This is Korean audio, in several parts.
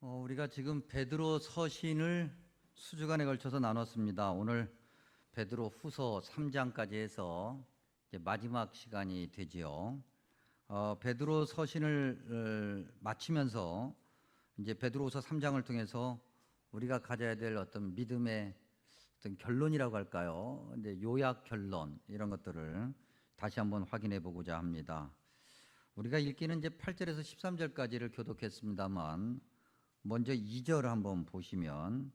우리가 지금 베드로 서신을 수주간에 걸쳐서 나눴습니다. 오늘 베드로 후서 3장까지 해서 이제 마지막 시간이 되지요. 베드로 서신을 마치면서 이제 베드로후서 3장을 통해서 우리가 가져야 될 어떤 믿음의 어떤 결론이라고 할까요? 이제 요약 결론 이런 것들을 다시 한번 확인해 보고자 합니다. 우리가 읽기는 이제 8절에서 13절까지를 교독했습니다만 먼저 2절을 한번 보시면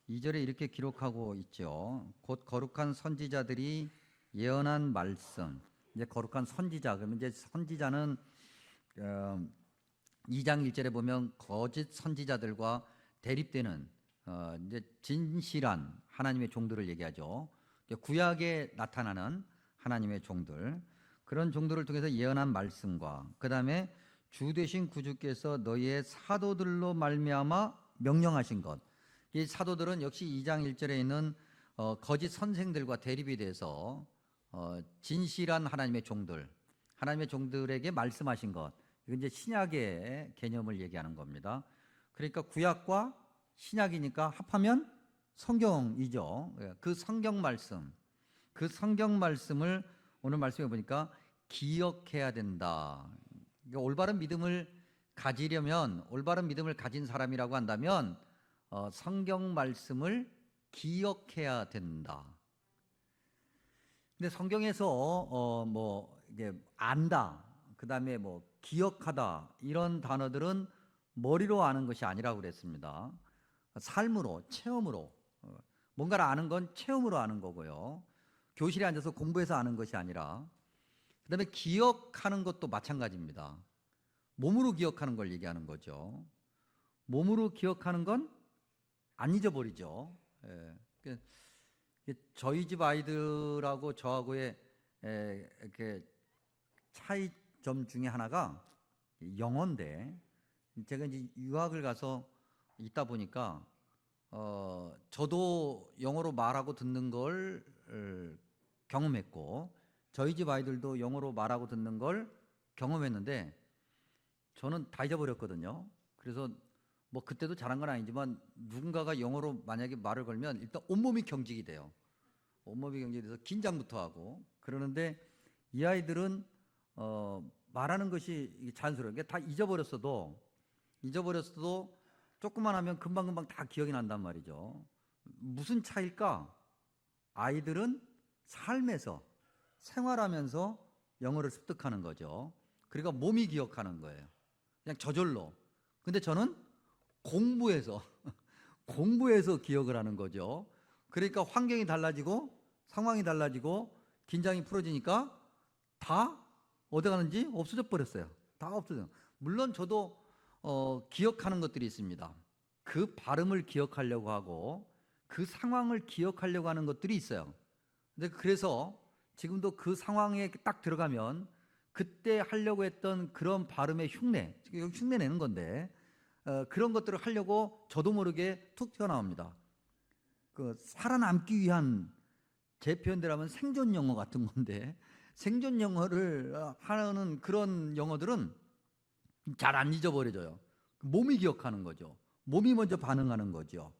2절에 이렇게 기록하고 있죠. 곧 거룩한 선지자들이 예언한 말씀. 이제 거룩한 선지자, 그러면 이제 선지자는 2장 1절에 보면 거짓 선지자들과 대립되는 이제 진실한 하나님의 종들을 얘기하죠. 구약에 나타나는 하나님의 종들, 그런 종들을 통해서 예언한 말씀과 그 다음에 주 되신 구주께서 너희의 사도들로 말미암아 명령하신 것. 이 사도들은 역시 2장 1절에 있는 거짓 선생들과 대립이 돼서 진실한 하나님의 종들, 하나님의 종들에게 말씀하신 것. 이건 이제 신약의 개념을 얘기하는 겁니다. 그러니까 구약과 신약이니까 합하면 성경이죠. 그 성경 말씀, 그 성경 말씀을 오늘 말씀해 보니까 기억해야 된다. 그러니까 올바른 믿음을 가지려면, 올바른 믿음을 가진 사람이라고 한다면 성경 말씀을 기억해야 된다. 근데 성경에서 뭐 이게 안다, 그 다음에 뭐 기억하다 이런 단어들은 머리로 아는 것이 아니라고 그랬습니다. 삶으로, 체험으로, 뭔가를 아는 건 체험으로 아는 거고요. 교실에 앉아서 공부해서 아는 것이 아니라, 그 다음에 기억하는 것도 마찬가지입니다. 몸으로 기억하는 걸 얘기하는 거죠. 몸으로 기억하는 건 안 잊어버리죠. 저희 집 아이들하고 저하고의 이렇게 차이점 중에 하나가 영어인데, 제가 이제 유학을 가서 있다 보니까 저도 영어로 말하고 듣는 걸 경험했고, 저희 집 아이들도 영어로 말하고 듣는 걸 경험했는데 저는 다 잊어버렸거든요. 그래서 뭐 그때도 잘한 건 아니지만 누군가가 영어로 만약에 말을 걸면 일단 온몸이 경직이 돼요. 온몸이 경직이 돼서 긴장부터 하고 그러는데, 이 아이들은 말하는 것이 자연스러워요. 다 잊어버렸어도 조금만 하면 금방금방 다 기억이 난단 말이죠. 무슨 차일까? 아이들은 삶에서, 생활하면서 영어를 습득하는 거죠. 그러니까 몸이 기억하는 거예요. 그냥 저절로. 근데 저는 공부해서 기억을 하는 거죠. 그러니까 환경이 달라지고 상황이 달라지고 긴장이 풀어지니까 다 어디 가는지 없어져 버렸어요. 다 없어져요. 물론 저도 기억하는 것들이 있습니다. 그 발음을 기억하려고 하고 그 상황을 기억하려고 하는 것들이 있어요. 근데 그래서 지금도 그 상황에 딱 들어가면 그때 하려고 했던 그런 발음의 흉내 내는 건데, 그런 것들을 하려고 저도 모르게 툭 튀어나옵니다. 그 살아남기 위한, 제 표현대로 하면 생존 영어 같은 건데, 생존 영어를 하는 그런 영어들은 잘 안 잊어버려져요. 몸이 기억하는 거죠. 몸이 먼저 반응하는 거죠.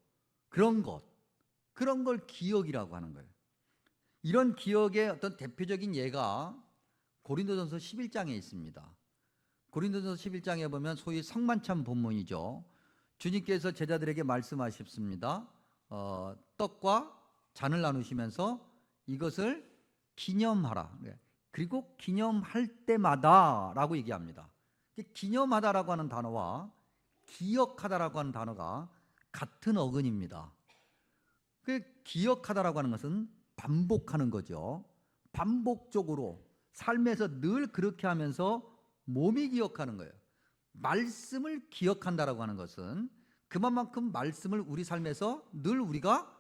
그런 걸 기억이라고 하는 거예요. 이런 기억의 어떤 대표적인 예가 고린도전서 11장에 있습니다. 고린도전서 11장에 보면 소위 성만찬 본문이죠. 주님께서 제자들에게 말씀하셨습니다. 떡과 잔을 나누시면서 이것을 기념하라. 그리고 기념할 때마다 라고 얘기합니다. 기념하다라고 하는 단어와 기억하다라고 하는 단어가 같은 어근입니다. 기억하다라고 하는 것은 반복하는 거죠. 반복적으로 삶에서 늘 그렇게 하면서 몸이 기억하는 거예요. 말씀을 기억한다라고 하는 것은 그만큼 말씀을 우리 삶에서 늘 우리가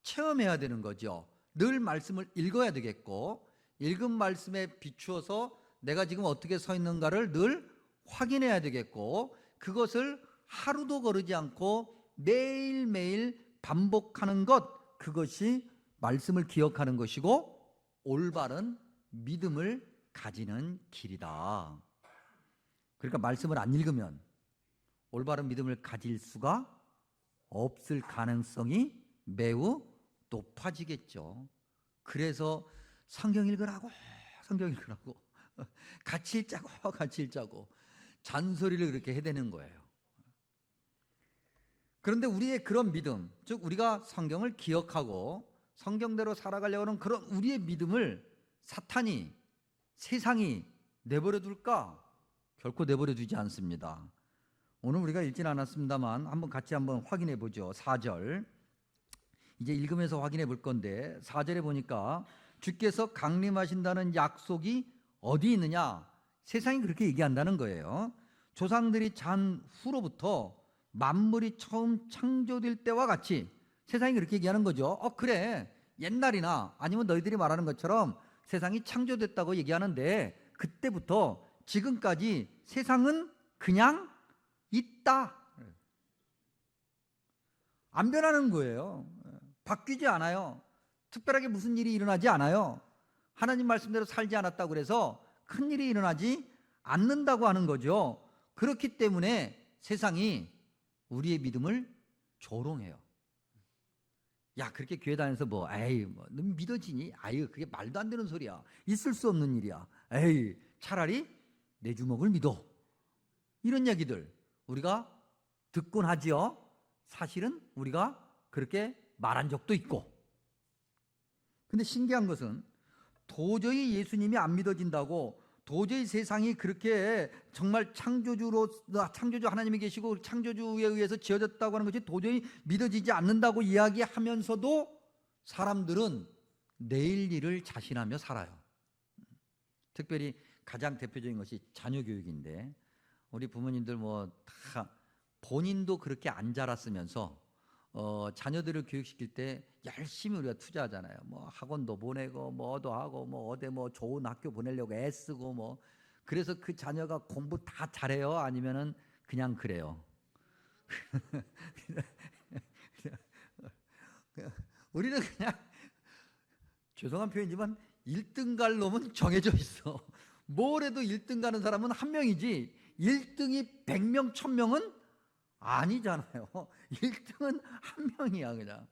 체험해야 되는 거죠. 늘 말씀을 읽어야 되겠고, 읽은 말씀에 비추어서 내가 지금 어떻게 서 있는가를 늘 확인해야 되겠고, 그것을 하루도 거르지 않고 매일매일 반복하는 것, 그것이 말씀을 기억하는 것이고 올바른 믿음을 가지는 길이다. 그러니까 말씀을 안 읽으면, 올바른 믿음을 가질 수가 없을 가능성이 매우 높아지겠죠. 그래서 성경 읽으라고 같이 읽자고 잔소리를 그렇게 해대는 거예요. 그런데 우리의 그런 믿음, 즉 우리가 성경을 기억하고 성경대로 살아가려고 하는 그런 우리의 믿음을 사탄이, 세상이 내버려 둘까? 결코 내버려 두지 않습니다. 오늘 우리가 읽진 않았습니다만 같이 한번 확인해 보죠. 4절 이제 읽으면서 확인해 볼 건데 4절에 보니까 주께서 강림하신다는 약속이 어디 있느냐? 세상이 그렇게 얘기한다는 거예요. 조상들이 잔 후로부터 만물이 처음 창조될 때와 같이 세상이 그렇게 얘기하는 거죠. 그래, 옛날이나 아니면 너희들이 말하는 것처럼 세상이 창조됐다고 얘기하는데 그때부터 지금까지 세상은 그냥 있다. 안 변하는 거예요. 바뀌지 않아요. 특별하게 무슨 일이 일어나지 않아요. 하나님 말씀대로 살지 않았다고 그래서 큰 일이 일어나지 않는다고 하는 거죠. 그렇기 때문에 세상이 우리의 믿음을 조롱해요. 야, 그렇게 교회 다니면서 너 믿어지니? 그게 말도 안 되는 소리야. 있을 수 없는 일이야. 차라리 내 주먹을 믿어. 이런 얘기들 우리가 듣곤 하지요. 사실은 우리가 그렇게 말한 적도 있고. 근데 신기한 것은 도저히 예수님이 안 믿어진다고, 도저히 세상이 그렇게 정말 창조주 하나님이 계시고 창조주에 의해서 지어졌다고 하는 것이 도저히 믿어지지 않는다고 이야기하면서도 사람들은 내일 일을 자신하며 살아요. 특별히 가장 대표적인 것이 자녀 교육인데, 우리 부모님들 다 본인도 그렇게 안 자랐으면서 자녀들을 교육시킬 때 열심히 우리가 투자하잖아요. 학원도 보내고 뭐도 하고 어디 좋은 학교 보내려고 애쓰고 그래서 그 자녀가 공부 다 잘해요? 아니면은 그냥 그래요? 우리는 그냥, 죄송한 표현이지만 1등 갈 놈은 정해져 있어. 뭘 해도 1등 가는 사람은 한 명이지 1등이 100명 1000명은 아니잖아요. 1등은 한 명이야 그냥.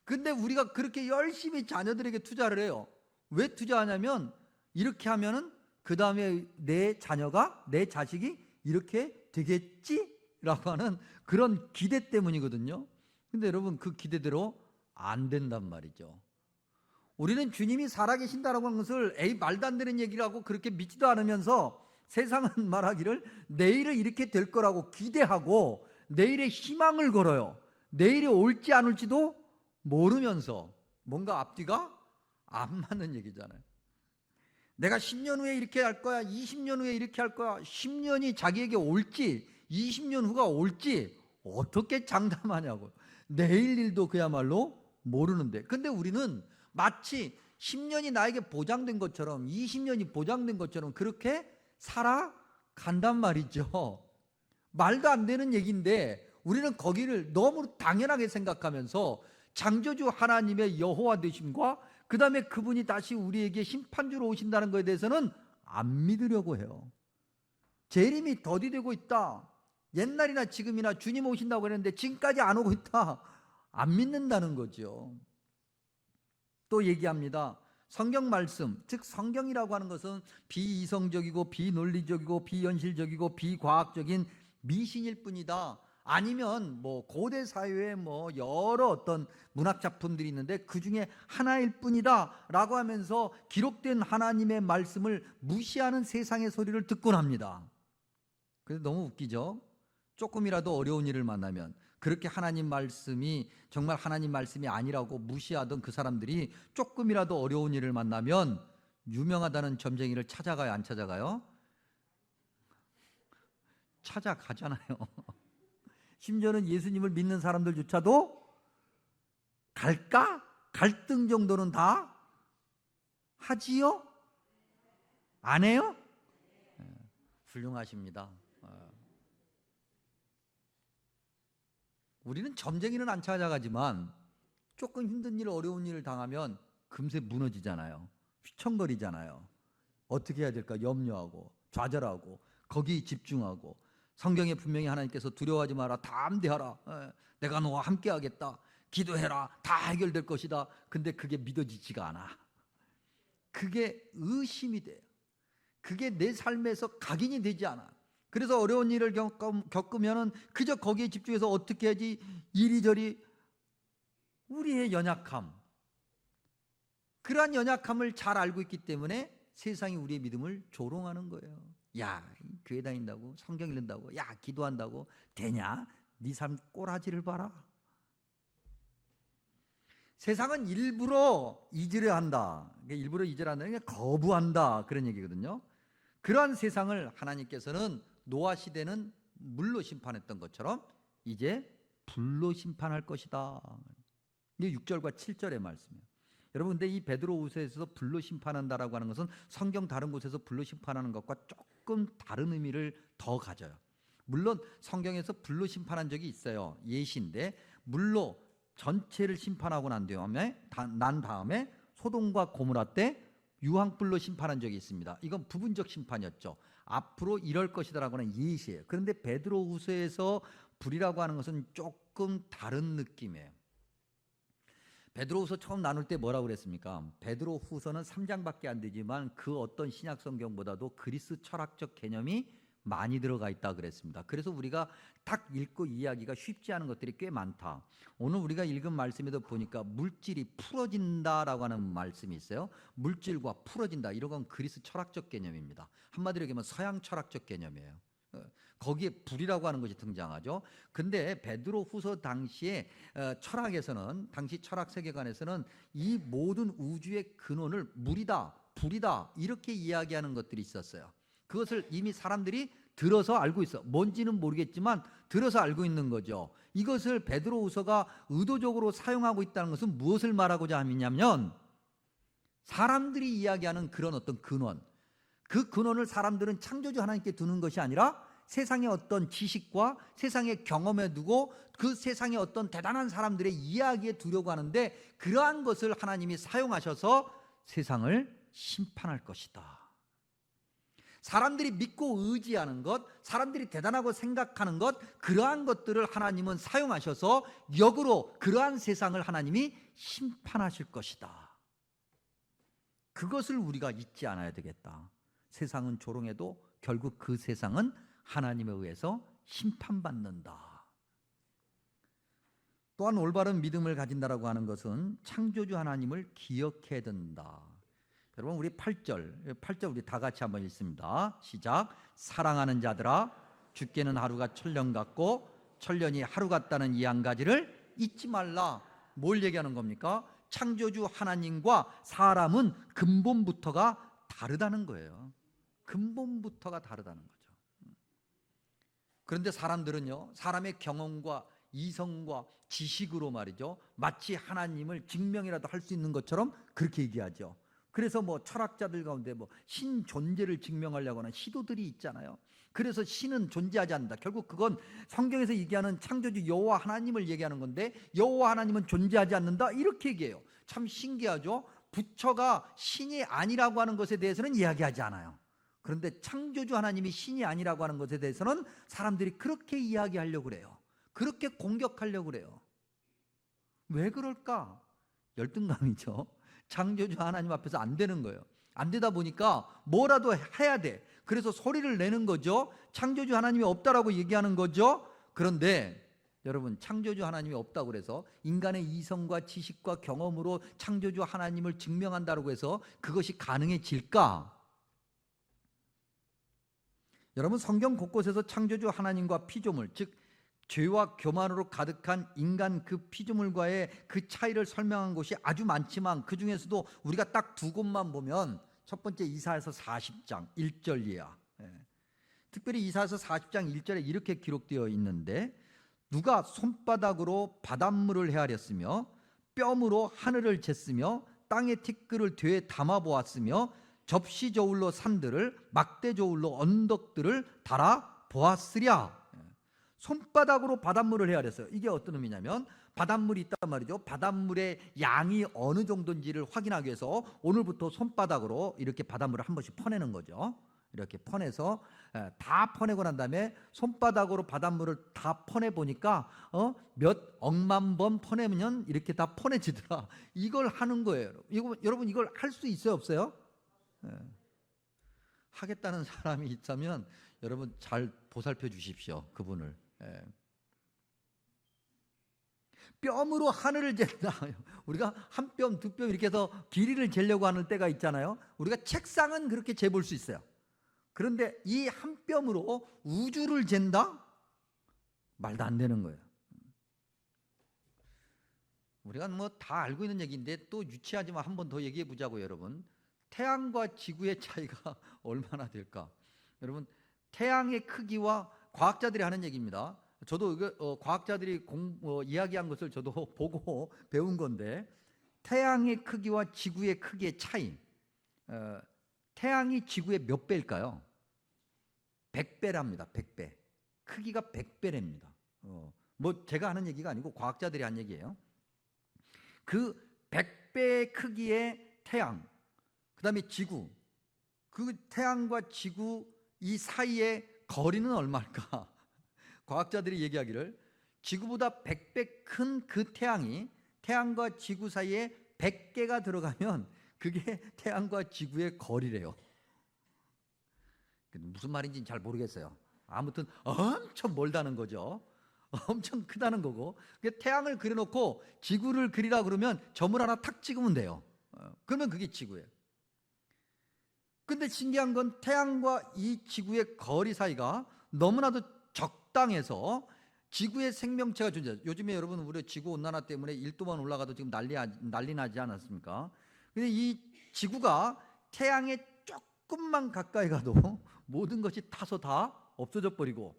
근데 우리가 그렇게 열심히 자녀들에게 투자를 해요. 왜 투자하냐면 이렇게 하면은 그 다음에 내 자녀가, 내 자식이 이렇게 되겠지라고 하는 그런 기대 때문이거든요. 근데 여러분, 그 기대대로 안 된단 말이죠. 우리는 주님이 살아계신다라고 하는 것을 말도 안 되는 얘기라고 그렇게 믿지도 않으면서 세상은 말하기를 내일은 이렇게 될 거라고 기대하고 내일의 희망을 걸어요. 내일이 올지 안 올지도 모르면서 뭔가 앞뒤가 안 맞는 얘기잖아요. 내가 10년 후에 이렇게 할 거야, 20년 후에 이렇게 할 거야. 10년이 자기에게 올지 20년 후가 올지 어떻게 장담하냐고. 내일 일도 그야말로 모르는데, 근데 우리는 마치 10년이 나에게 보장된 것처럼 20년이 보장된 것처럼 그렇게 살아간단 말이죠. 말도 안 되는 얘기인데 우리는 거기를 너무 당연하게 생각하면서 창조주 하나님의 여호와 되심과 그 다음에 그분이 다시 우리에게 심판주로 오신다는 것에 대해서는 안 믿으려고 해요. 재림이 더디되고 있다, 옛날이나 지금이나 주님 오신다고 했는데 지금까지 안 오고 있다, 안 믿는다는 거죠. 또 얘기합니다. 성경 말씀, 즉 성경이라고 하는 것은 비이성적이고 비논리적이고 비현실적이고 비과학적인 미신일 뿐이다. 아니면 고대 사회에 여러 어떤 문학 작품들이 있는데 그 중에 하나일 뿐이다 라고 하면서 기록된 하나님의 말씀을 무시하는 세상의 소리를 듣곤 합니다. 그래서 너무 웃기죠. 조금이라도 어려운 일을 만나면 그렇게 하나님 말씀이 정말 하나님 말씀이 아니라고 무시하던 그 사람들이 조금이라도 어려운 일을 만나면 유명하다는 점쟁이를 찾아가요, 안 찾아가요? 찾아가잖아요. 심지어는 예수님을 믿는 사람들조차도 갈까? 갈등 정도는 다 하지요? 안 해요? 훌륭하십니다. 우리는 점쟁이는 안 찾아가지만 조금 힘든 일, 어려운 일을 당하면 금세 무너지잖아요. 휘청거리잖아요. 어떻게 해야 될까 염려하고 좌절하고 거기에 집중하고 성경에 분명히 하나님께서 두려워하지 마라, 담대하라, 내가 너와 함께하겠다, 기도해라, 다 해결될 것이다. 근데 그게 믿어지지가 않아. 그게 의심이 돼요. 그게 내 삶에서 각인이 되지 않아. 그래서 어려운 일을 겪으면 그저 거기에 집중해서 어떻게 하지, 이리저리 우리의 연약함, 그러한 연약함을 잘 알고 있기 때문에 세상이 우리의 믿음을 조롱하는 거예요. 야, 교회 다닌다고, 성경 읽는다고, 야, 기도한다고 되냐? 네 삶 꼬라지를 봐라. 세상은 일부러 잊으려 한다. 일부러 잊으려 한다는 게 거부한다, 그런 얘기거든요. 그러한 세상을 하나님께서는 노아 시대는 물로 심판했던 것처럼 이제 불로 심판할 것이다. 이게 6절과 7절의 말씀이에요. 여러분, 근데 이 베드로후서에서 불로 심판한다라고 하는 것은 성경 다른 곳에서 불로 심판하는 것과 조금 다른 의미를 더 가져요. 물론 성경에서 불로 심판한 적이 있어요. 예시인데, 물로 전체를 심판하고 난 다음에 소돔과 고모라 때 유황불로 심판한 적이 있습니다. 이건 부분적 심판이었죠. 앞으로 이럴 것이다라고 하는 예시예요. 그런데 베드로후서에서 불이라고 하는 것은 조금 다른 느낌이에요. 베드로후서 처음 나눌 때 뭐라고 그랬습니까? 베드로후서는 3장밖에 안 되지만 그 어떤 신약 성경보다도 그리스 철학적 개념이 많이 들어가 있다 그랬습니다. 그래서 우리가 딱 읽고 이해하기가 쉽지 않은 것들이 꽤 많다. 오늘 우리가 읽은 말씀에도 보니까 물질이 풀어진다라고 하는 말씀이 있어요. 물질과 풀어진다, 이런 건 그리스 철학적 개념입니다. 한마디로 얘기하면 서양 철학적 개념이에요. 거기에 불이라고 하는 것이 등장하죠. 근데 베드로후서 당시에 철학에서는, 당시 철학 세계관에서는 이 모든 우주의 근원을 물이다, 불이다, 이렇게 이야기하는 것들이 있었어요. 그것을 이미 사람들이 들어서 알고 있어. 뭔지는 모르겠지만 들어서 알고 있는 거죠. 이것을 베드로후서가 의도적으로 사용하고 있다는 것은 무엇을 말하고자 하냐면, 사람들이 이야기하는 그런 어떤 근원, 그 근원을 사람들은 창조주 하나님께 두는 것이 아니라 세상의 어떤 지식과 세상의 경험에 두고 그 세상의 어떤 대단한 사람들의 이야기에 두려고 하는데, 그러한 것을 하나님이 사용하셔서 세상을 심판할 것이다. 사람들이 믿고 의지하는 것, 사람들이 대단하고 생각하는 것, 그러한 것들을 하나님은 사용하셔서 역으로 그러한 세상을 하나님이 심판하실 것이다. 그것을 우리가 잊지 않아야 되겠다. 세상은 조롱해도 결국 그 세상은 하나님에 의해서 심판받는다. 또한 올바른 믿음을 가진다라고 하는 것은 창조주 하나님을 기억해야 된다. 여러분, 우리 8절 우리 다 같이 한번 읽습니다. 시작. 사랑하는 자들아, 주께는 하루가 천년 같고 천년이 하루 같다는 이 한 가지를 잊지 말라. 뭘 얘기하는 겁니까? 창조주 하나님과 사람은 근본부터가 다르다는 거예요. 근본부터가 다르다는 거죠. 그런데 사람들은요, 사람의 경험과 이성과 지식으로 말이죠, 마치 하나님을 증명이라도 할 수 있는 것처럼 그렇게 얘기하죠. 그래서 뭐 철학자들 가운데 뭐 신 존재를 증명하려고 하는 시도들이 있잖아요. 그래서 신은 존재하지 않는다. 결국 그건 성경에서 얘기하는 창조주 여호와 하나님을 얘기하는 건데, 여호와 하나님은 존재하지 않는다, 이렇게 얘기해요. 참 신기하죠. 부처가 신이 아니라고 하는 것에 대해서는 이야기하지 않아요. 그런데 창조주 하나님이 신이 아니라고 하는 것에 대해서는 사람들이 그렇게 이야기하려고 그래요. 그렇게 공격하려고 그래요. 왜 그럴까? 열등감이죠. 창조주 하나님 앞에서 안 되는 거예요. 안 되다 보니까 뭐라도 해야 돼. 그래서 소리를 내는 거죠. 창조주 하나님이 없다라고 얘기하는 거죠. 그런데 여러분, 창조주 하나님이 없다고 그래서 인간의 이성과 지식과 경험으로 창조주 하나님을 증명한다고 해서 그것이 가능해질까? 여러분, 성경 곳곳에서 창조주 하나님과 피조물, 즉 죄와 교만으로 가득한 인간 그 피조물과의 그 차이를 설명한 곳이 아주 많지만, 그 중에서도 우리가 딱 두 곳만 보면, 첫 번째 이사야서 40장 1절이야. 특별히 이사야서 40장 1절에 이렇게 기록되어 있는데, 누가 손바닥으로 바닷물을 헤아렸으며 뼘으로 하늘을 쟀으며 땅의 티끌을 되에 담아 보았으며 접시 저울로 산들을 막대 저울로 언덕들을 달아 보았으랴. 손바닥으로 바닷물을 헤아렸어요. 이게 어떤 의미냐면, 바닷물이 있단 말이죠. 바닷물의 양이 어느 정도인지를 확인하기 위해서 오늘부터 손바닥으로 이렇게 바닷물을 한 번씩 퍼내는 거죠. 이렇게 퍼내서 다 퍼내고 난 다음에 손바닥으로 바닷물을 다 퍼내 보니까 몇 억만 번 퍼내면 이렇게 다 퍼내지더라. 이걸 하는 거예요. 여러분 이걸 할 수 있어요, 없어요? 하겠다는 사람이 있다면 여러분 잘 보살펴 주십시오, 그분을. 뼘으로 하늘을 잰다. 우리가 한 뼘, 두 뼘 이렇게 해서 길이를 재려고 하는 때가 있잖아요. 우리가 책상은 그렇게 재볼 수 있어요. 그런데 이 한 뼘으로 우주를 잰다? 말도 안 되는 거예요. 우리가 뭐 다 알고 있는 얘기인데 또 유치하지만 한 번 더 얘기해 보자고. 여러분, 태양과 지구의 차이가 얼마나 될까? 여러분, 태양의 크기와 과학자들이 하는 얘기입니다. 저도 과학자들이 이야기한 것을 저도 보고 배운 건데, 태양의 크기와 지구의 크기의 차이, 태양이 지구의 몇 배일까요? 100배랍니다. 100배. 크기가 100배랍니다. 뭐 제가 하는 얘기가 아니고 과학자들이 한 얘기예요. 그 100배 크기의 태양, 그 다음에 지구, 그 태양과 지구 이 사이의 거리는 얼마일까? 과학자들이 얘기하기를 지구보다 100배 큰 그 태양이 태양과 지구 사이에 100개가 들어가면 그게 태양과 지구의 거리래요. 무슨 말인지는 잘 모르겠어요. 아무튼 엄청 멀다는 거죠. 엄청 크다는 거고, 태양을 그려놓고 지구를 그리라 그러면 점을 하나 탁 찍으면 돼요. 그러면 그게 지구예요. 근데 신기한 건 태양과 이 지구의 거리 사이가 너무나도 적당해서 지구의 생명체가 존재해요. 요즘에 여러분 우리 지구 온난화 때문에 1도만 올라가도 지금 난리 나지 않았습니까? 근데 이 지구가 태양에 조금만 가까이 가도 모든 것이 타서 다 없어져 버리고,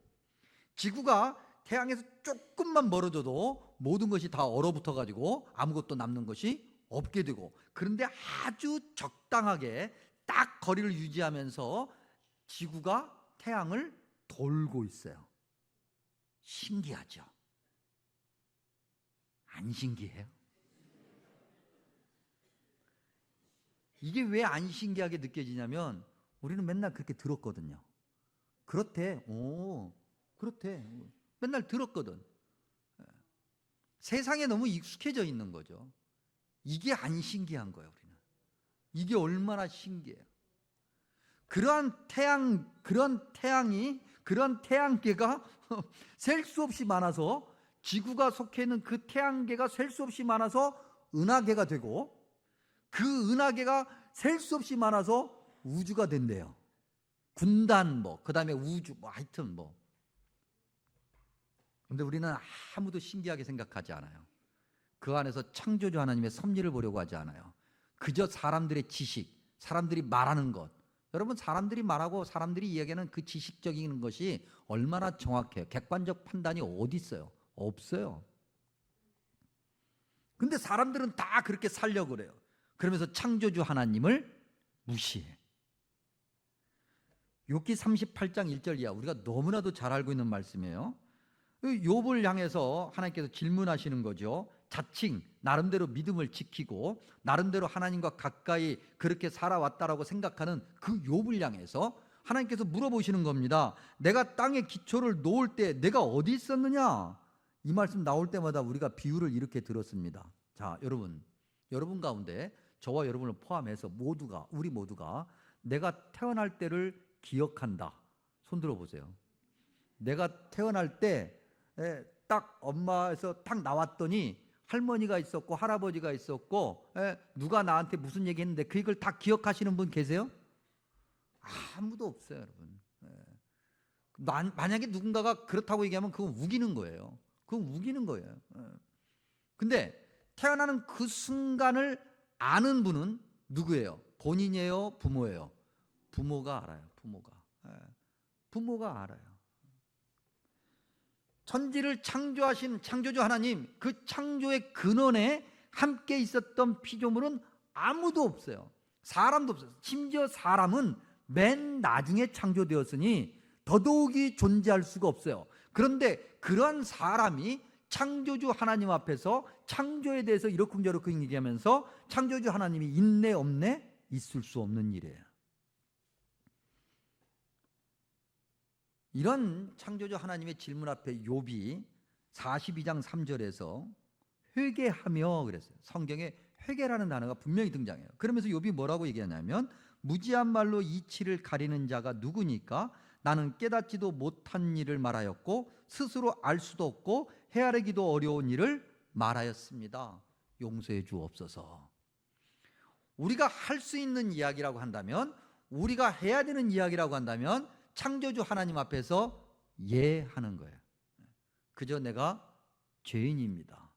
지구가 태양에서 조금만 멀어져도 모든 것이 다 얼어붙어 가지고 아무것도 남는 것이 없게 되고, 그런데 아주 적당하게 딱 거리를 유지하면서 지구가 태양을 돌고 있어요. 신기하죠? 안 신기해요? 이게 왜 안 신기하게 느껴지냐면 우리는 맨날 그렇게 들었거든요. 그렇대. 그렇대. 맨날 들었거든. 세상에 너무 익숙해져 있는 거죠. 이게 안 신기한 거예요, 우리는. 이게 얼마나 신기해요. 그런 태양계가 셀 수 없이 많아서, 지구가 속해 있는 그 태양계가 셀 수 없이 많아서 은하계가 되고, 그 은하계가 셀 수 없이 많아서 우주가 된대요. 군단 그다음에 우주 하여튼 근데 우리는 아무도 신기하게 생각하지 않아요. 그 안에서 창조주 하나님의 섭리를 보려고 하지 않아요. 그저 사람들의 지식, 사람들이 말하는 것. 여러분, 사람들이 말하고 사람들이 이야기하는 그 지식적인 것이 얼마나 정확해요? 객관적 판단이 어디 있어요? 없어요. 근데 사람들은 다 그렇게 살려고 그래요. 그러면서 창조주 하나님을 무시해. 욥기 38장 1절 이하, 우리가 너무나도 잘 알고 있는 말씀이에요. 욥을 향해서 하나님께서 질문하시는 거죠. 자칭 나름대로 믿음을 지키고 나름대로 하나님과 가까이 그렇게 살아왔다라고 생각하는 그 욥을 향해서 하나님께서 물어보시는 겁니다. 내가 땅에 기초를 놓을 때 내가 어디 있었느냐? 이 말씀 나올 때마다 우리가 비유를 이렇게 들었습니다. 자, 여러분 가운데 저와 여러분을 포함해서 우리 모두가 내가 태어날 때를 기억한다. 손 들어보세요. 내가 태어날 때 딱 엄마에서 딱 나왔더니 할머니가 있었고 할아버지가 있었고, 누가 나한테 무슨 얘기 했는데 그걸 다 기억하시는 분 계세요? 아무도 없어요, 여러분. 만약에 누군가가 그렇다고 얘기하면 그건 우기는 거예요. 그건 우기는 거예요. 근데 태어나는 그 순간을 아는 분은 누구예요? 본인이에요? 부모예요? 부모가 알아요. 부모가 알아요. 천지를 창조하신 창조주 하나님, 그 창조의 근원에 함께 있었던 피조물은 아무도 없어요. 사람도 없어요. 심지어 사람은 맨 나중에 창조되었으니 더더욱이 존재할 수가 없어요. 그런데 그러한 사람이 창조주 하나님 앞에서 창조에 대해서 이러쿵저러쿵 얘기하면서 창조주 하나님이 있네 없네? 있을 수 없는 일이에요. 이런 창조주 하나님의 질문 앞에 욥이 42장 3절에서 회개하며 그랬어요. 성경에 회개라는 단어가 분명히 등장해요. 그러면서 욥이 뭐라고 얘기하냐면 무지한 말로 이치를 가리는 자가 누구니까? 나는 깨닫지도 못한 일을 말하였고 스스로 알 수도 없고 헤아리기도 어려운 일을 말하였습니다. 용서해 주옵소서. 우리가 할 수 있는 이야기라고 한다면, 우리가 해야 되는 이야기라고 한다면 창조주 하나님 앞에서 예하는 거예요. 그저 내가 죄인입니다.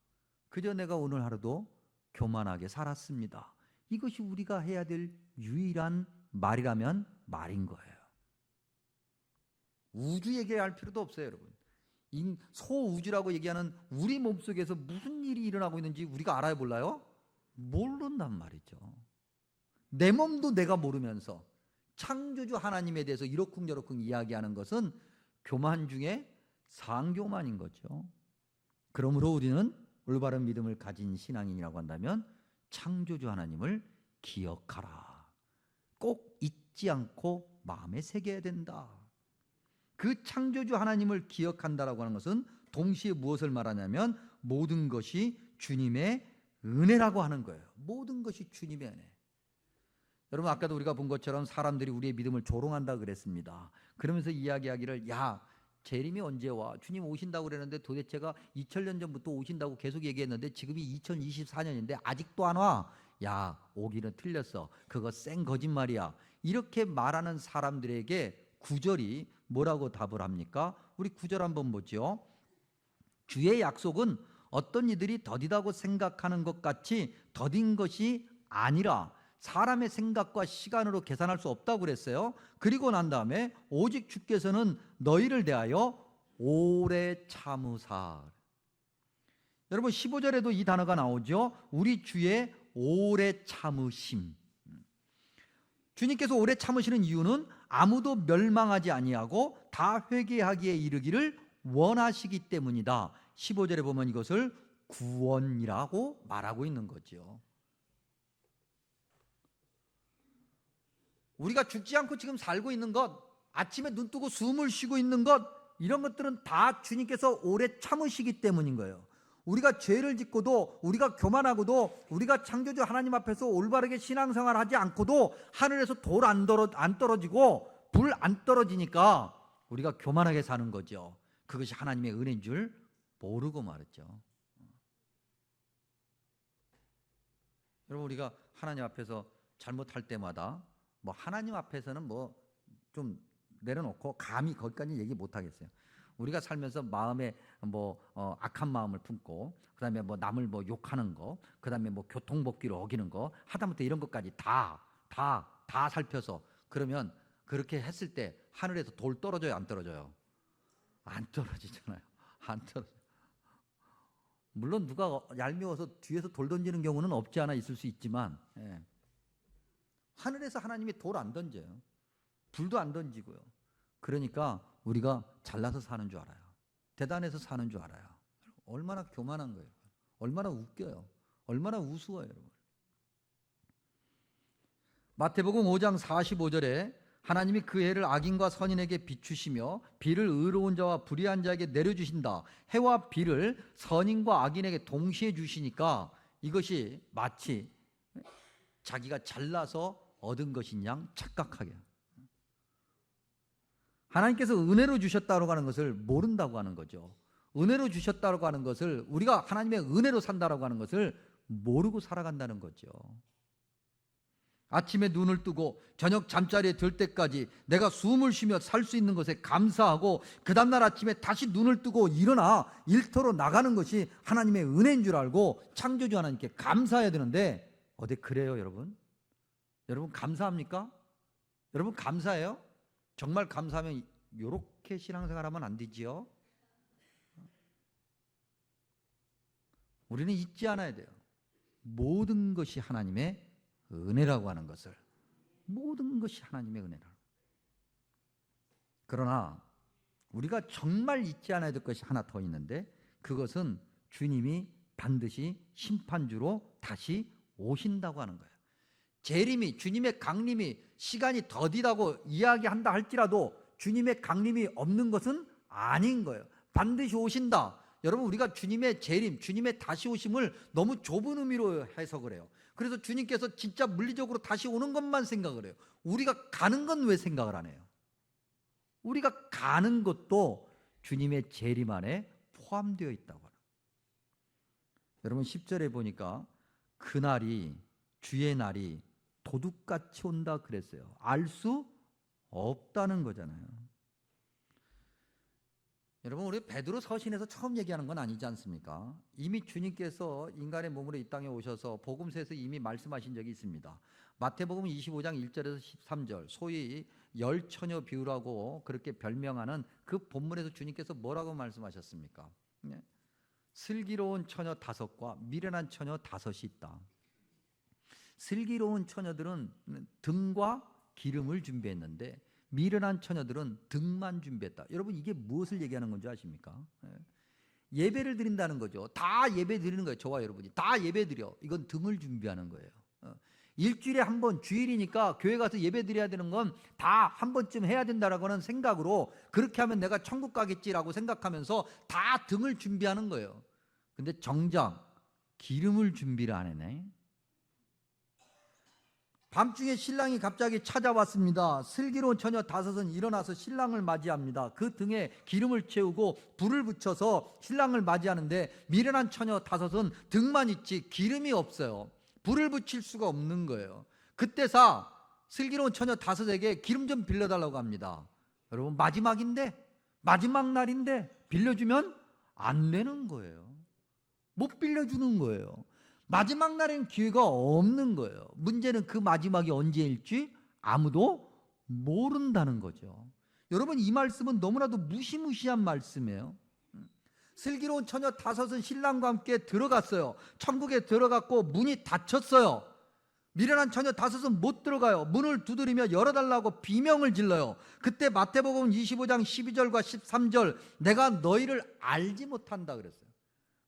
그저 내가 오늘 하루도 교만하게 살았습니다. 이것이 우리가 해야 될 유일한 말이라면 말인 거예요. 우주 얘기할 필요도 없어요, 여러분. 소우주라고 얘기하는 우리 몸속에서 무슨 일이 일어나고 있는지 우리가 알아야 몰라요? 모른단 말이죠. 내 몸도 내가 모르면서 창조주 하나님에 대해서 이러쿵저러쿵 이야기하는 것은 교만 중에 상교만인 거죠. 그러므로 우리는 올바른 믿음을 가진 신앙인이라고 한다면 창조주 하나님을 기억하라. 꼭 잊지 않고 마음에 새겨야 된다. 그 창조주 하나님을 기억한다라고 하는 것은 동시에 무엇을 말하냐면 모든 것이 주님의 은혜라고 하는 거예요. 모든 것이 주님의 은혜. 여러분, 아까도 우리가 본 것처럼 사람들이 우리의 믿음을 조롱한다 그랬습니다. 그러면서 이야기하기를, 야, 재림이 언제 와? 주님 오신다고 그랬는데 도대체가 2000년 전부터 오신다고 계속 얘기했는데 지금이 2024년인데 아직도 안 와. 야, 오기는 틀렸어. 그거 쌩 거짓말이야. 이렇게 말하는 사람들에게 구절이 뭐라고 답을 합니까? 우리 구절 한번 보죠. 주의 약속은 어떤 이들이 더디다고 생각하는 것 같이 더딘 것이 아니라 사람의 생각과 시간으로 계산할 수 없다고 그랬어요. 그리고 난 다음에 오직 주께서는 너희를 대하여 오래 참으사. 여러분, 15절에도 이 단어가 나오죠. 우리 주의 오래 참으심. 주님께서 오래 참으시는 이유는 아무도 멸망하지 아니하고 다 회개하기에 이르기를 원하시기 때문이다. 15절에 보면 이것을 구원이라고 말하고 있는 거죠. 우리가 죽지 않고 지금 살고 있는 것, 아침에 눈 뜨고 숨을 쉬고 있는 것, 이런 것들은 다 주님께서 오래 참으시기 때문인 거예요. 우리가 죄를 짓고도, 우리가 교만하고도, 우리가 창조주 하나님 앞에서 올바르게 신앙생활 하지 않고도 하늘에서 돌 안 떨어지고 불 안 떨어지니까 우리가 교만하게 사는 거죠. 그것이 하나님의 은혜인 줄 모르고 말했죠. 여러분, 우리가 하나님 앞에서 잘못할 때마다 뭐 하나님 앞에서는 뭐 좀 내려놓고 감히 거기까지 얘기 못 하겠어요. 우리가 살면서 마음에 뭐 악한 마음을 품고, 그다음에 뭐 남을 뭐 욕하는 거, 그다음에 뭐 교통법규를 어기는 거, 하다못해 이런 것까지 다 살펴서, 그러면 그렇게 했을 때 하늘에서 돌 떨어져요, 안 떨어져요? 안 떨어지잖아요. 안 떨어져. 물론 누가 얄미워서 뒤에서 돌 던지는 경우는 없지 않아 있을 수 있지만, 하늘에서 하나님이 돌 안 던져요. 불도 안 던지고요. 그러니까 우리가 잘나서 사는 줄 알아요. 대단해서 사는 줄 알아요. 얼마나 교만한 거예요. 얼마나 웃겨요. 얼마나 우스워요, 여러분. 마태복음 5장 45절에 하나님이 그 해를 악인과 선인에게 비추시며 비를 의로운 자와 불의한 자에게 내려주신다. 해와 비를 선인과 악인에게 동시에 주시니까 이것이 마치 자기가 잘나서 얻은 것인 양 착각하게. 하나님께서 은혜로 주셨다고 하는 것을 모른다고 하는 거죠. 은혜로 주셨다고 하는 것을, 우리가 하나님의 은혜로 산다고 하는 것을 모르고 살아간다는 거죠. 아침에 눈을 뜨고 저녁 잠자리에 들 때까지 내가 숨을 쉬며 살 수 있는 것에 감사하고, 그 다음날 아침에 다시 눈을 뜨고 일어나 일터로 나가는 것이 하나님의 은혜인 줄 알고 창조주 하나님께 감사해야 되는데, 어디 그래요, 여러분? 여러분 감사합니까? 여러분 감사해요? 정말 감사하면 이렇게 신앙생활하면 안 되지요. 우리는 잊지 않아야 돼요. 모든 것이 하나님의 은혜라고 하는 것을. 모든 것이 하나님의 은혜라. 그러나 우리가 정말 잊지 않아야 될 것이 하나 더 있는데, 그것은 주님이 반드시 심판주로 다시 오신다고 하는 거예요. 재림이, 주님의 강림이 시간이 더디다고 이야기한다 할지라도 주님의 강림이 없는 것은 아닌 거예요. 반드시 오신다. 여러분, 우리가 주님의 재림, 주님의 다시 오심을 너무 좁은 의미로 해석을 해요. 그래서 주님께서 진짜 물리적으로 다시 오는 것만 생각을 해요. 우리가 가는 건 왜 생각을 안 해요? 우리가 가는 것도 주님의 재림 안에 포함되어 있다고 해요. 여러분, 10절에 보니까 그날이, 주의 날이 도둑같이 온다 그랬어요. 알 수 없다는 거잖아요. 여러분, 우리 베드로 서신에서 처음 얘기하는 건 아니지 않습니까? 이미 주님께서 인간의 몸으로 이 땅에 오셔서 복음서에서 이미 말씀하신 적이 있습니다. 마태복음 25장 1절에서 13절, 소위 열처녀 비유라고 그렇게 별명하는 그 본문에서 주님께서 뭐라고 말씀하셨습니까? 슬기로운 처녀 5과 미련한 처녀 5이 있다. 슬기로운 처녀들은 등과 기름을 준비했는데 미련한 처녀들은 등만 준비했다. 여러분, 이게 무엇을 얘기하는 건지 아십니까? 예배를 드린다는 거죠. 다 예배 드리는 거예요. 저와 여러분이 다 예배 드려. 이건 등을 준비하는 거예요. 일주일에 한 번, 주일이니까 교회 가서 예배 드려야 되는 건 다 한 번쯤 해야 된다라고 하는 생각으로, 그렇게 하면 내가 천국 가겠지라고 생각하면서 다 등을 준비하는 거예요. 근데 정작 기름을 준비를 안 해네. 밤중에 신랑이 갑자기 찾아왔습니다. 슬기로운 처녀 5은 일어나서 신랑을 맞이합니다. 그 등에 기름을 채우고 불을 붙여서 신랑을 맞이하는데 미련한 처녀 5은 등만 있지 기름이 없어요. 불을 붙일 수가 없는 거예요. 그때서 슬기로운 처녀 5에게 기름 좀 빌려달라고 합니다. 여러분, 마지막인데, 마지막 날인데 빌려주면 안 되는 거예요. 못 빌려주는 거예요. 마지막 날엔 기회가 없는 거예요. 문제는 그 마지막이 언제일지 아무도 모른다는 거죠. 여러분, 이 말씀은 너무나도 무시무시한 말씀이에요. 슬기로운 처녀 5은 신랑과 함께 들어갔어요. 천국에 들어갔고 문이 닫혔어요. 미련한 처녀 5은 못 들어가요. 문을 두드리며 열어달라고 비명을 질러요. 그때 마태복음 25장 12절과 13절, 내가 너희를 알지 못한다 그랬어요.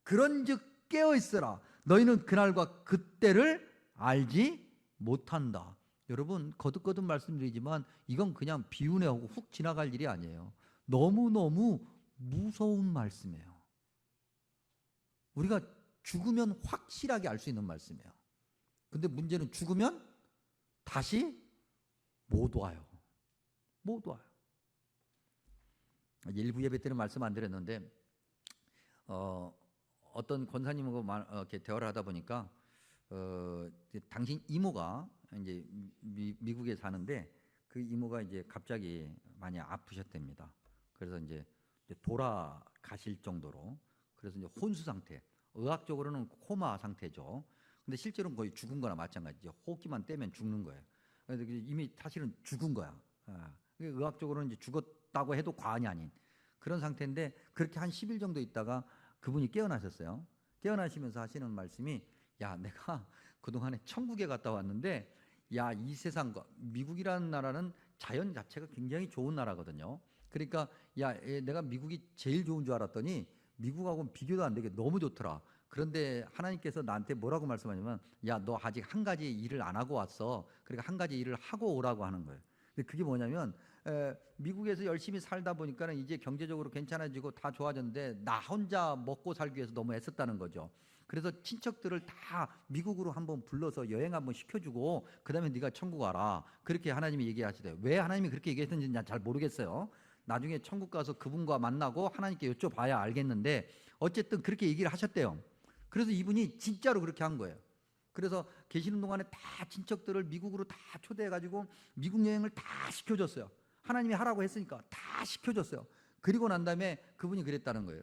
그런즉 깨어있으라. 너희는 그날과 그때를 알지 못한다. 여러분, 거듭거듭 말씀드리지만 이건 그냥 비운에 하고 훅 지나갈 일이 아니에요. 너무너무 무서운 말씀이에요. 우리가 죽으면 확실하게 알 수 있는 말씀이에요. 근데 문제는 죽으면 다시 못 와요. 못 와요. 일부 예배 때는 말씀 안 드렸는데 어떤 권사님하고 이렇게 대화를 하다 보니까 당신 이모가 이제 미국에 사는데 그 이모가 이제 갑자기 많이 아프셨답니다. 그래서 이제 돌아가실 정도로, 그래서 이제 혼수 상태, 의학적으로는 코마 상태죠. 근데 실제로는 거의 죽은 거나 마찬가지죠. 호흡기만 떼면 죽는 거예요. 그래서 이미 사실은 죽은 거야. 의학적으로는 이제 죽었다고 해도 과언이 아닌 그런 상태인데, 그렇게 한 10일 정도 있다가 그분이 깨어나셨어요. 깨어나시면서 하시는 말씀이, 야, 내가 그동안에 천국에 갔다 왔는데, 야, 이 세상과 미국이라는 나라는 자연 자체가 굉장히 좋은 나라거든요. 그러니까 야, 내가 미국이 제일 좋은 줄 알았더니 미국하고는 비교도 안 되게 너무 좋더라. 그런데 하나님께서 나한테 뭐라고 말씀하냐면, 야, 너 아직 한 가지 일을 안 하고 왔어. 그러니까 한 가지 일을 하고 오라고 하는 거예요. 근데 그게 뭐냐면, 미국에서 열심히 살다 보니까는 이제 경제적으로 괜찮아지고 다 좋아졌는데 나 혼자 먹고 살기 위해서 너무 애썼다는 거죠. 그래서 친척들을 다 미국으로 한번 불러서 여행 한번 시켜주고 그다음에 네가 천국 와라. 그렇게 하나님이 얘기하시대요. 왜 하나님이 그렇게 얘기했는지 난 잘 모르겠어요. 나중에 천국 가서 그분과 만나고 하나님께 여쭤봐야 알겠는데, 어쨌든 그렇게 얘기를 하셨대요. 그래서 이분이 진짜로 그렇게 한 거예요. 그래서 계시는 동안에 다 친척들을 미국으로 다 초대해가지고 미국 여행을 다 시켜줬어요. 하나님이 하라고 했으니까 다 시켜줬어요. 그리고 난 다음에 그분이 그랬다는 거예요.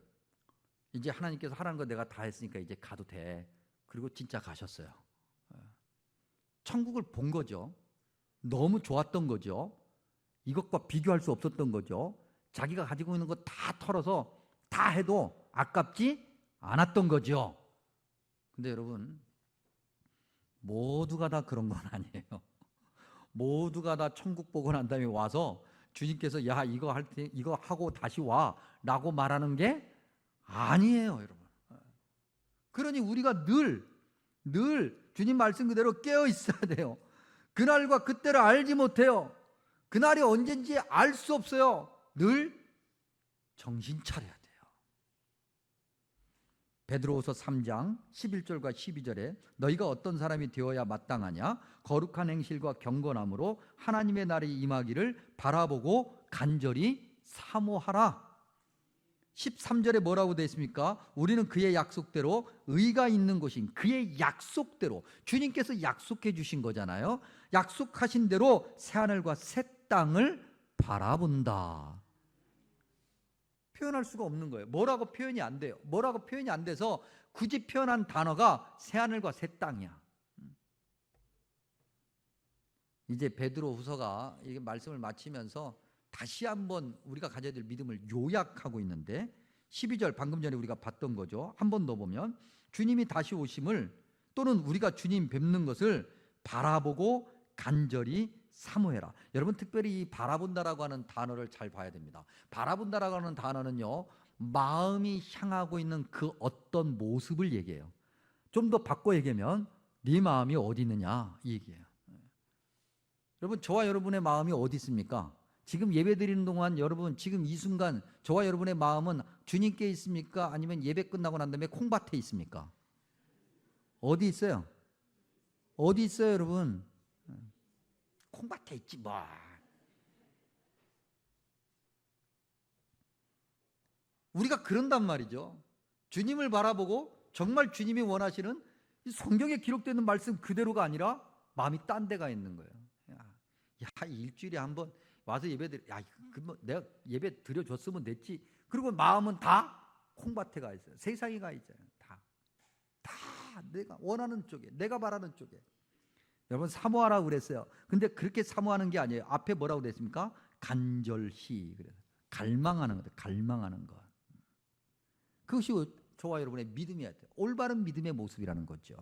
이제 하나님께서 하라는 거 내가 다 했으니까 이제 가도 돼. 그리고 진짜 가셨어요. 천국을 본 거죠. 너무 좋았던 거죠. 이것과 비교할 수 없었던 거죠. 자기가 가지고 있는 거 다 털어서 다 해도 아깝지 않았던 거죠. 근데 여러분, 모두가 다 그런 건 아니에요. 모두가 다 천국 보고 난 다음에 와서 주님께서 야, 이거 할 때 이거 하고 다시 와라고 말하는 게 아니에요, 여러분. 그러니 우리가 늘 주님 말씀 그대로 깨어 있어야 돼요. 그날과 그때를 알지 못해요. 그날이 언젠지 알 수 없어요. 늘 정신 차려야 돼요. 베드로후서 3장 11절과 12절에 너희가 어떤 사람이 되어야 마땅하냐? 거룩한 행실과 경건함으로 하나님의 날이 임하기를 바라보고 간절히 사모하라. 13절에 뭐라고 되어 있습니까? 우리는 그의 약속대로 의가 있는 곳인 그의 약속대로, 주님께서 약속해 주신 거잖아요. 약속하신 대로 새하늘과 새 땅을 바라본다. 표현할 수가 없는 거예요. 뭐라고 표현이 안 돼요. 뭐라고 표현이 안 돼서 굳이 표현한 단어가 새하늘과 새 땅이야. 이제 베드로후서가 이게 말씀을 마치면서 다시 한번 우리가 가져야 될 믿음을 요약하고 있는데, 12절 방금 전에 우리가 봤던 거죠. 한 번 더 보면 주님이 다시 오심을 또는 우리가 주님 뵙는 것을 바라보고 간절히 사모해라. 여러분, 특별히 이 바라본다라고 하는 단어를 잘 봐야 됩니다. 바라본다라고 하는 단어는요, 마음이 향하고 있는 그 어떤 모습을 얘기해요. 좀 더 바꿔 얘기하면 네 마음이 어디 있느냐 이 얘기예요. 여러분, 저와 여러분의 마음이 어디 있습니까? 지금 예배 드리는 동안 여러분, 지금 이 순간 저와 여러분의 마음은 주님께 있습니까? 아니면 예배 끝나고 난 다음에 콩밭에 있습니까? 어디 있어요? 어디 있어요, 여러분? 콩밭에 있지 뭐. 우리가 그런단 말이죠. 주님을 바라보고 정말 주님이 원하시는 성경에 기록되는 말씀 그대로가 아니라 마음이 딴 데가 있는 거예요. 야, 일주일에 한번 와서 예배 드려. 야, 뭐 내가 예배 드려줬으면 됐지. 그리고 마음은 다 콩밭에 가 있어요. 세상에 가 있어요. 다 내가 원하는 쪽에, 내가 바라는 쪽에. 여러분, 사모하라고 그랬어요. 근데 그렇게 사모하는 게 아니에요. 앞에 뭐라고 됐습니까? 간절히. 그래서 갈망하는 것, 갈망하는 것. 그것이 저와 여러분의 믿음이어야 돼요. 올바른 믿음의 모습이라는 거죠.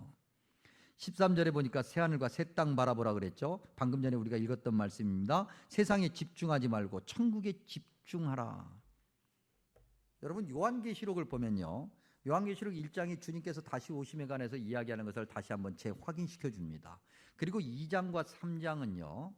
13절에 보니까 새하늘과 새 땅 바라보라 그랬죠. 방금 전에 우리가 읽었던 말씀입니다. 세상에 집중하지 말고 천국에 집중하라. 여러분, 요한계시록을 보면요, 요한계시록 1장이 주님께서 다시 오심에 관해서 이야기하는 것을 다시 한번 재확인시켜 줍니다. 그리고 2장과 3장은요,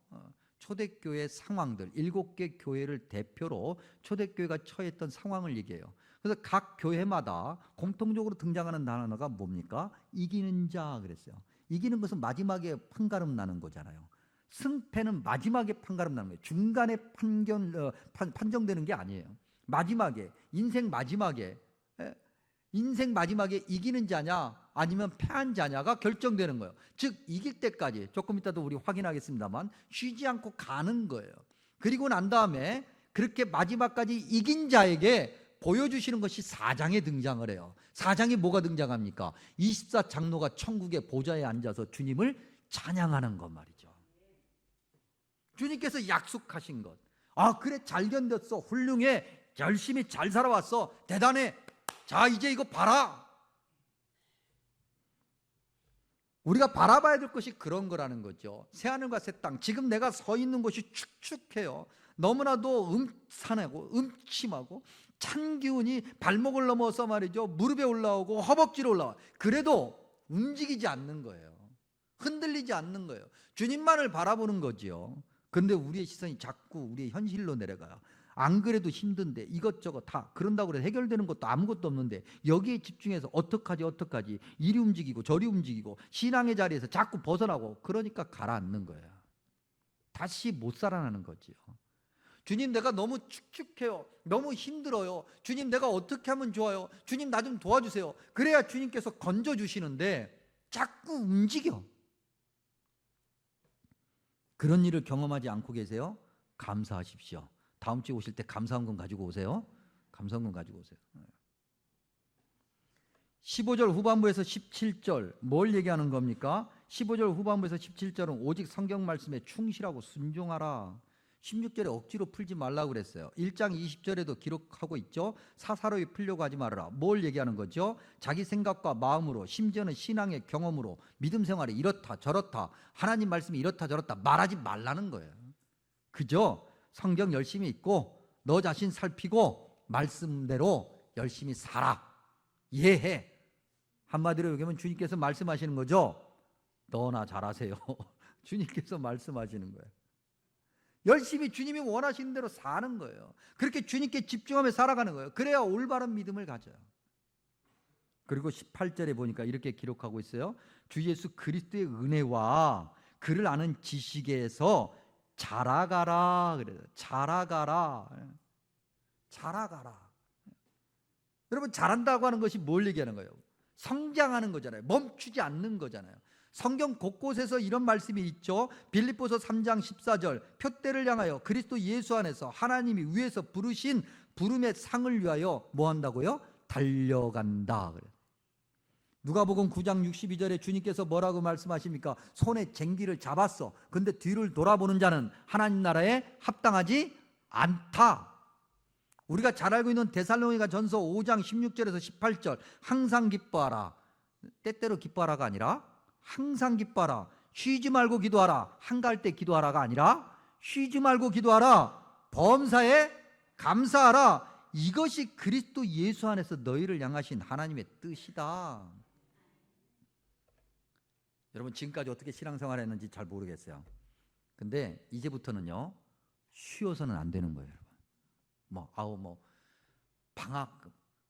초대교회 상황들, 7개 교회를 대표로 초대교회가 처했던 상황을 얘기해요. 그래서 각 교회마다 공통적으로 등장하는 단어가 뭡니까? 이기는 자 그랬어요. 이기는 것은 마지막에 판가름 나는 거잖아요. 승패는 마지막에 판가름 나는 거예요. 중간에 판정되는 게 아니에요. 마지막에, 인생 마지막에 이기는 자냐 아니면 패한 자냐가 결정되는 거예요. 즉, 이길 때까지, 조금 이따도 우리 확인하겠습니다만, 쉬지 않고 가는 거예요. 그리고 난 다음에 그렇게 마지막까지 이긴 자에게 보여주시는 것이 4장에 등장을 해요. 4장에 뭐가 등장합니까? 24장로가 천국의 보좌에 앉아서 주님을 찬양하는 것 말이죠. 주님께서 약속하신 것. 아, 그래, 잘 견뎠어, 훌륭해, 열심히 잘 살아왔어, 대단해, 자 이제 이거 봐라. 우리가 바라봐야 될 것이 그런 거라는 거죠. 새하늘과 새 땅. 지금 내가 서 있는 곳이 축축해요. 너무나도 음산하고 음침하고 찬 기운이 발목을 넘어서 말이죠, 무릎에 올라오고 허벅지로 올라와. 그래도 움직이지 않는 거예요. 흔들리지 않는 거예요. 주님만을 바라보는 거지요. 근데 우리의 시선이 자꾸 우리의 현실로 내려가요. 안 그래도 힘든데 이것저것 다 그런다고 해서 해결되는 것도 아무것도 없는데 여기에 집중해서 어떡하지 이리 움직이고 저리 움직이고 신앙의 자리에서 자꾸 벗어나고, 그러니까 가라앉는 거예요. 다시 못 살아나는 거지요. 주님, 내가 너무 축축해요. 너무 힘들어요. 주님, 내가 어떻게 하면 좋아요? 주님, 나 좀 도와주세요. 그래야 주님께서 건져주시는데 자꾸 움직여. 그런 일을 경험하지 않고 계세요? 감사하십시오. 다음 주에 오실 때 감사헌금 가지고 오세요. 감사헌금 가지고 오세요. 15절 후반부에서 17절 뭘 얘기하는 겁니까? 15절 후반부에서 17절은 오직 성경 말씀에 충실하고 순종하라. 16절에 억지로 풀지 말라고 그랬어요. 1장 20절에도 기록하고 있죠. 사사로이 풀려고 하지 말아라. 뭘 얘기하는 거죠? 자기 생각과 마음으로, 심지어는 신앙의 경험으로 믿음 생활이 이렇다 저렇다, 하나님 말씀이 이렇다 저렇다 말하지 말라는 거예요. 그죠? 성경 열심히 읽고 너 자신 살피고 말씀대로 열심히 살아. 이해해. 한마디로 얘기하면 주님께서 말씀하시는 거죠. 너나 잘하세요. 주님께서 말씀하시는 거예요. 열심히 주님이 원하시는 대로 사는 거예요. 그렇게 주님께 집중하며 살아가는 거예요. 그래야 올바른 믿음을 가져요. 그리고 18절에 보니까 이렇게 기록하고 있어요. 주 예수 그리스도의 은혜와 그를 아는 지식에서 자라가라. 그래요. 자라가라. 자라가라. 여러분, 자란다고 하는 것이 뭘 얘기하는 거예요? 성장하는 거잖아요. 멈추지 않는 거잖아요. 성경 곳곳에서 이런 말씀이 있죠. 빌립보서 3장 14절, 표대를 향하여 그리스도 예수 안에서 하나님이 위에서 부르신 부름의 상을 위하여 뭐 한다고요? 달려간다. 그래요. 누가복음 9장 62절에 주님께서 뭐라고 말씀하십니까? 손에 쟁기를 잡았어. 근데 뒤를 돌아보는 자는 하나님 나라에 합당하지 않다. 우리가 잘 알고 있는 데살로니가 전서 5장 16절에서 18절, 항상 기뻐하라. 때때로 기뻐하라가 아니라 항상 기뻐하라. 쉬지 말고 기도하라. 한가할 때 기도하라가 아니라 쉬지 말고 기도하라. 범사에 감사하라. 이것이 그리스도 예수 안에서 너희를 향하신 하나님의 뜻이다. 여러분, 지금까지 어떻게 신앙생활 했는지 잘 모르겠어요. 근데 이제부터는요, 쉬어서는 안 되는 거예요.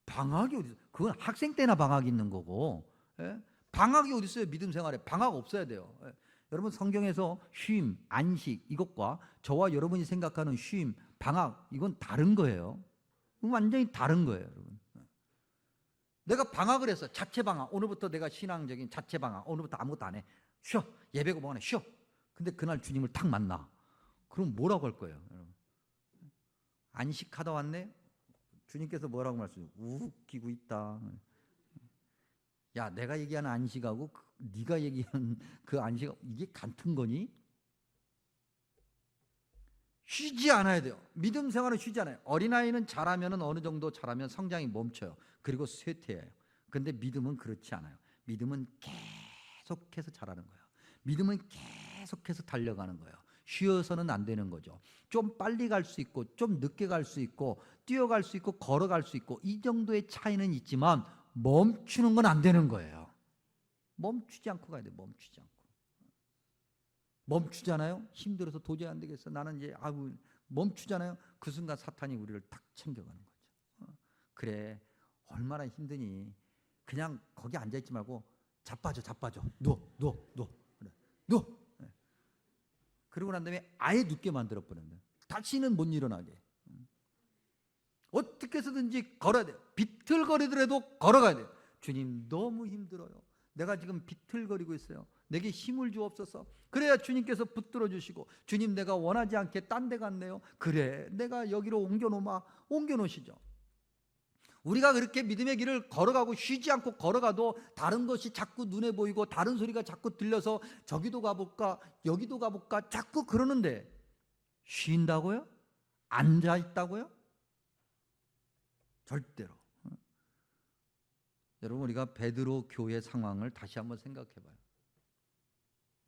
방학이 어디 있어요? 그건 학생 때나 방학이 있는 거고, 예? 방학이 어디 있어요? 믿음 생활에 방학 없어야 돼요. 예? 여러분, 성경에서 쉼, 안식 이것과 저와 여러분이 생각하는 쉼, 방학 이건 다른 거예요. 완전히 다른 거예요, 여러분. 내가 방학을 했어. 자체 방학. 오늘부터 내가 신앙적인 자체 방학. 오늘부터 아무것도 안 해. 쉬어. 예배고 뭐하네. 쉬어. 근데 그날 주님을 탁 만나. 그럼 뭐라고 할 거예요, 여러분? 안식하다 왔네? 주님께서 뭐라고 말씀하세요? 웃기고 있다. 야, 내가 얘기하는 안식하고 네가 얘기하는 그 안식, 이게 같은 거니? 쉬지 않아야 돼요. 믿음 생활은 쉬지 않아요. 어린아이는 자라면 어느 정도 자라면 성장이 멈춰요. 그리고 쇠퇴해요. 근데 믿음은 그렇지 않아요. 믿음은 계속해서 자라는 거예요. 믿음은 계속해서 달려가는 거예요. 쉬어서는 안 되는 거죠. 좀 빨리 갈 수 있고 좀 늦게 갈 수 있고 뛰어갈 수 있고 걸어갈 수 있고 이 정도의 차이는 있지만 멈추는 건 안 되는 거예요. 멈추지 않고 가야 돼요. 멈추지 않고. 멈추잖아요. 힘들어서 도저히 안 되겠어. 나는 이제 멈추잖아요. 그 순간 사탄이 우리를 탁 챙겨가는 거죠. 그래, 얼마나 힘드니. 그냥 거기 앉아있지 말고 자빠져. 누워. 그래, 누워. 그러고 난 다음에 아예 눕게 만들어버린다. 다시는 못 일어나게. 어떻게 해서든지 걸어야 돼요. 비틀거리더라도 걸어가야 돼요. 주님, 너무 힘들어요. 내가 지금 비틀거리고 있어요. 내게 힘을 주옵소서. 그래야 주님께서 붙들어 주시고, 주님, 내가 원하지 않게 딴 데 갔네요. 그래, 내가 여기로 옮겨놓으시죠. 우리가 그렇게 믿음의 길을 걸어가고 쉬지 않고 걸어가도 다른 것이 자꾸 눈에 보이고 다른 소리가 자꾸 들려서 저기도 가볼까 여기도 가볼까 자꾸 그러는데 쉰다고요? 앉아있다고요? 절대로. 여러분, 우리가 베드로 교회 상황을 다시 한번 생각해 봐요.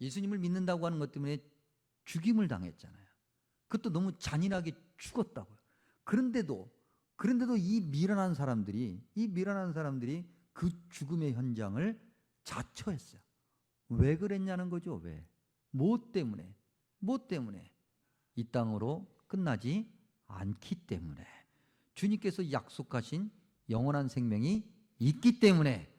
예수님을 믿는다고 하는 것 때문에 죽임을 당했잖아요. 그것도 너무 잔인하게 죽었다고요. 그런데도 이 미련한 사람들이 그 죽음의 현장을 자처했어요. 왜 그랬냐는 거죠. 왜? 뭐 때문에? 이 땅으로 끝나지 않기 때문에. 주님께서 약속하신 영원한 생명이 있기 때문에.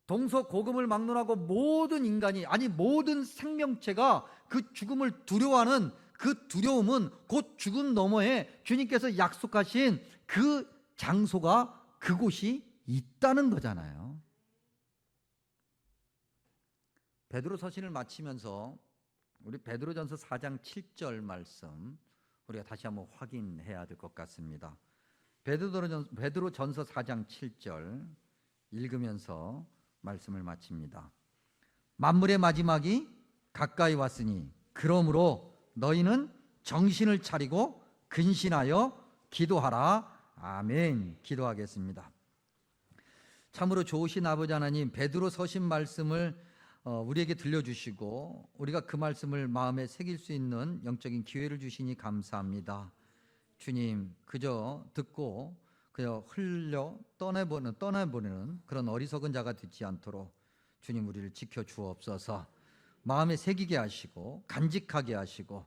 동서고금을 막론하고 모든 인간이, 아니 모든 생명체가 그 죽음을 두려워하는 그 두려움은 곧 죽음 너머에 주님께서 약속하신 그 장소가, 그곳이 있다는 거잖아요. 베드로 서신을 마치면서 우리 베드로전서 4장 7절 말씀 우리가 다시 한번 확인해야 될 것 같습니다. 베드로전서 4장 7절 읽으면서 말씀을 마칩니다. 만물의 마지막이 가까이 왔으니 그러므로 너희는 정신을 차리고 근신하여 기도하라. 아멘. 기도하겠습니다. 참으로 좋으신 아버지 하나님, 베드로 서신 말씀을 우리에게 들려주시고 우리가 그 말씀을 마음에 새길 수 있는 영적인 기회를 주시니 감사합니다. 주님, 그저 듣고 그저 흘려 떠나보내는 그런 어리석은 자가 되지 않도록 주님, 우리를 지켜주옵소서. 마음에 새기게 하시고 간직하게 하시고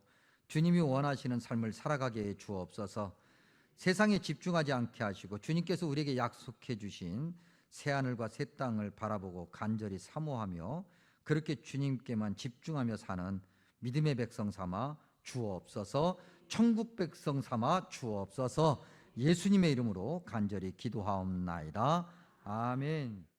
주님이 원하시는 삶을 살아가게 해 주옵소서. 세상에 집중하지 않게 하시고 주님께서 우리에게 약속해 주신 새하늘과 새 땅을 바라보고 간절히 사모하며 그렇게 주님께만 집중하며 사는 믿음의 백성 삼아 주옵소서. 천국 백성 삼아 주옵소서. 예수님의 이름으로 간절히 기도하옵나이다. 아멘.